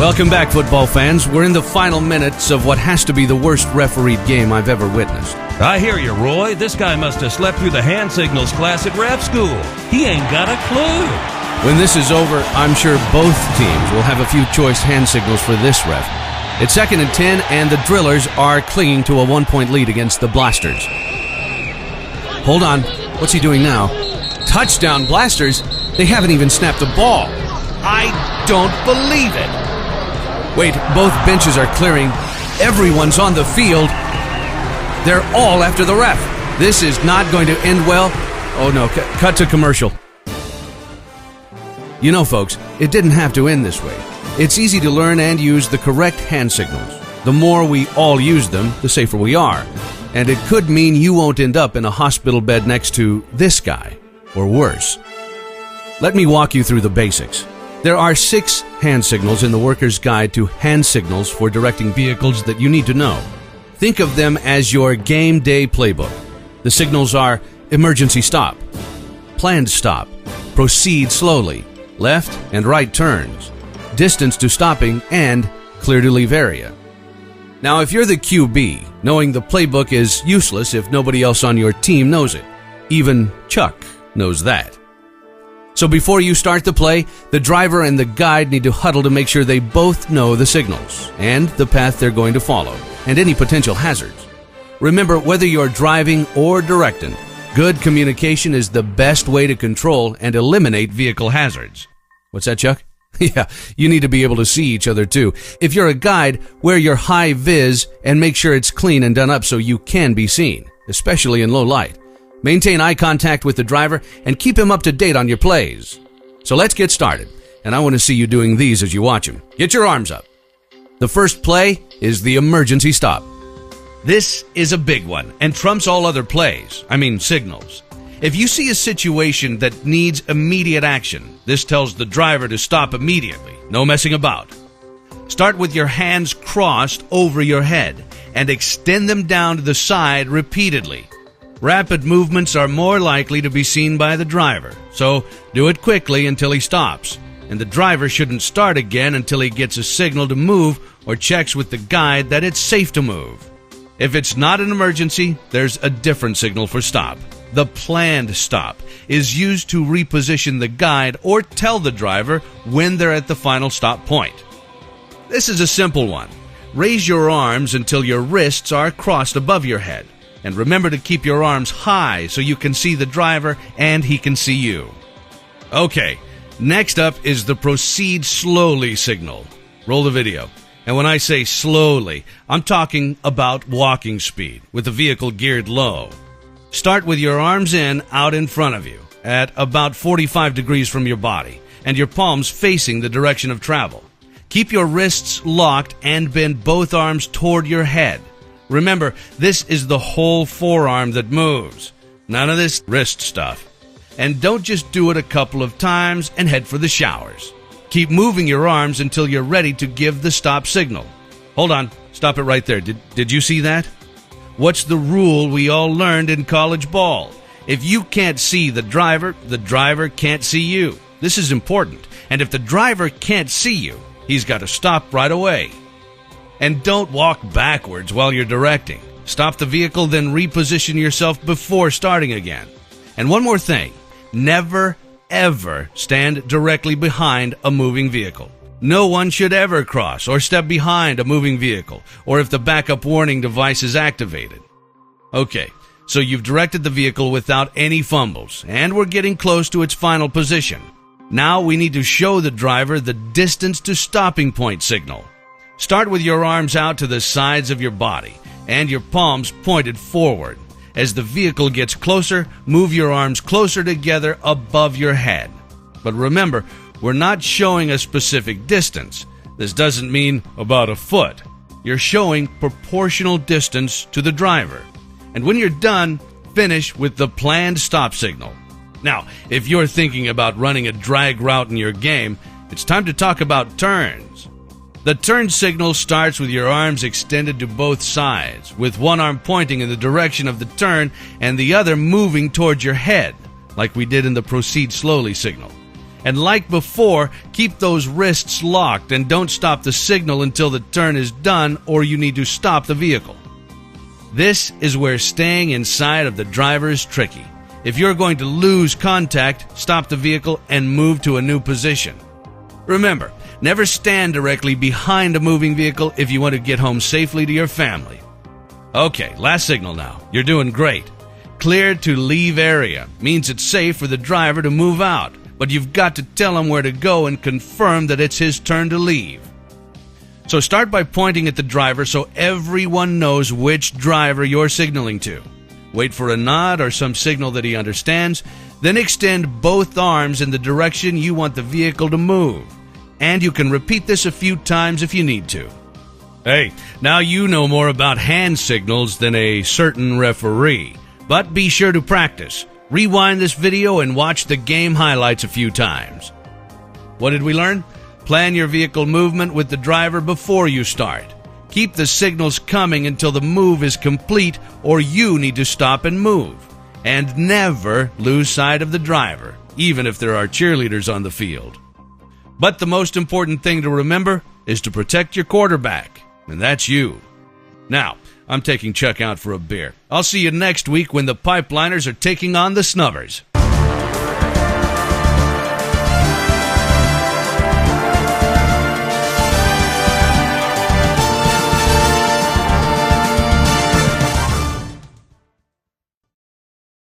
Welcome back, football fans. We're in the final minutes of what has to be the worst refereed game I've ever witnessed. I hear you, Roy. This guy must have slept through the hand signals class at ref school. He ain't got a clue. When this is over, I'm sure both teams will have a few choice hand signals for this ref. It's 2nd and 10, and the Drillers are clinging to a 1-point lead against the Blasters. Hold on. What's he doing now? Touchdown, Blasters. They haven't even snapped the ball. I don't believe it. Wait, both benches are clearing. Everyone's on the field. They're all after the ref. This is not going to end well. Oh no, cut to commercial. You know, folks, it didn't have to end this way. It's easy to learn and use the correct hand signals. The more we all use them, the safer we are. And it could mean you won't end up in a hospital bed next to this guy, or worse. Let me walk you through the basics. There are 6 hand signals in the Worker's Guide to Hand Signals for Directing Vehicles that you need to know. Think of them as your game day playbook. The signals are emergency stop, planned stop, proceed slowly, left and right turns, distance to stopping, and clear to leave area. Now, if you're the QB, knowing the playbook is useless if nobody else on your team knows it. Even Chuck knows that. So before you start the play, the driver and the guide need to huddle to make sure they both know the signals and the path they're going to follow and any potential hazards. Remember, whether you're driving or directing, good communication is the best way to control and eliminate vehicle hazards. What's that, Chuck? Yeah, you need to be able to see each other too. If you're a guide, wear your high vis and make sure it's clean and done up so you can be seen, especially in low light. Maintain eye contact with the driver and keep him up to date on your plays. So let's get started, and I want to see you doing these as you watch him. Get your arms up. The first play is the emergency stop. This is a big one and trumps all other plays, signals. If you see a situation that needs immediate action, this tells the driver to stop immediately. No messing about. Start with your hands crossed over your head and extend them down to the side repeatedly. Rapid movements are more likely to be seen by the driver, so do it quickly until he stops, and the driver shouldn't start again until he gets a signal to move or checks with the guide that it's safe to move. If it's not an emergency, there's a different signal for stop. The planned stop is used to reposition the guide or tell the driver when they're at the final stop point. This is a simple one. Raise your arms until your wrists are crossed above your head. And remember to keep your arms high so you can see the driver and he can see you. Okay, next up is the proceed slowly signal. Roll the video. And when I say slowly, I'm talking about walking speed with the vehicle geared low. Start with your arms out in front of you at about 45 degrees from your body and your palms facing the direction of travel. Keep your wrists locked and bend both arms toward your head. Remember, this is the whole forearm that moves. None of this wrist stuff. And don't just do it a couple of times and head for the showers. Keep moving your arms until you're ready to give the stop signal. Hold on. Stop it right there. Did you see that? What's the rule we all learned in college ball? If you can't see the driver can't see you. This is important. And if the driver can't see you, he's got to stop right away. And don't walk backwards while you're directing. Stop the vehicle, then reposition yourself before starting again. And one more thing. Never, ever stand directly behind a moving vehicle. No one should ever cross or step behind a moving vehicle, or if the backup warning device is activated. Okay, so you've directed the vehicle without any fumbles, and we're getting close to its final position. Now we need to show the driver the distance to stopping point signal. Start with your arms out to the sides of your body and your palms pointed forward. As the vehicle gets closer, move your arms closer together above your head. But remember, we're not showing a specific distance. This doesn't mean about a foot. You're showing proportional distance to the driver. And when you're done, finish with the planned stop signal. Now, if you're thinking about running a drag route in your game, it's time to talk about turns. The turn signal starts with your arms extended to both sides, with one arm pointing in the direction of the turn and the other moving towards your head, like we did in the proceed slowly signal. And like before, keep those wrists locked and don't stop the signal until the turn is done or you need to stop the vehicle. This is where staying inside of the driver is tricky. If you're going to lose contact, stop the vehicle and move to a new position. Remember, never stand directly behind a moving vehicle if you want to get home safely to your family. Okay, last signal now. You're doing great. Cleared to leave area means it's safe for the driver to move out, but you've got to tell him where to go and confirm that it's his turn to leave. So start by pointing at the driver so everyone knows which driver you're signaling to. Wait for a nod or some signal that he understands, then extend both arms in the direction you want the vehicle to move. And you can repeat this a few times if you need to. Hey, now you know more about hand signals than a certain referee, but be sure to practice. Rewind this video and watch the game highlights a few times. What did we learn? Plan your vehicle movement with the driver before you start. Keep the signals coming until the move is complete or you need to stop and move. And never lose sight of the driver, even if there are cheerleaders on the field. But the most important thing to remember is to protect your quarterback, and that's you. Now, I'm taking Chuck out for a beer. I'll see you next week when the Pipeliners are taking on the Snubbers.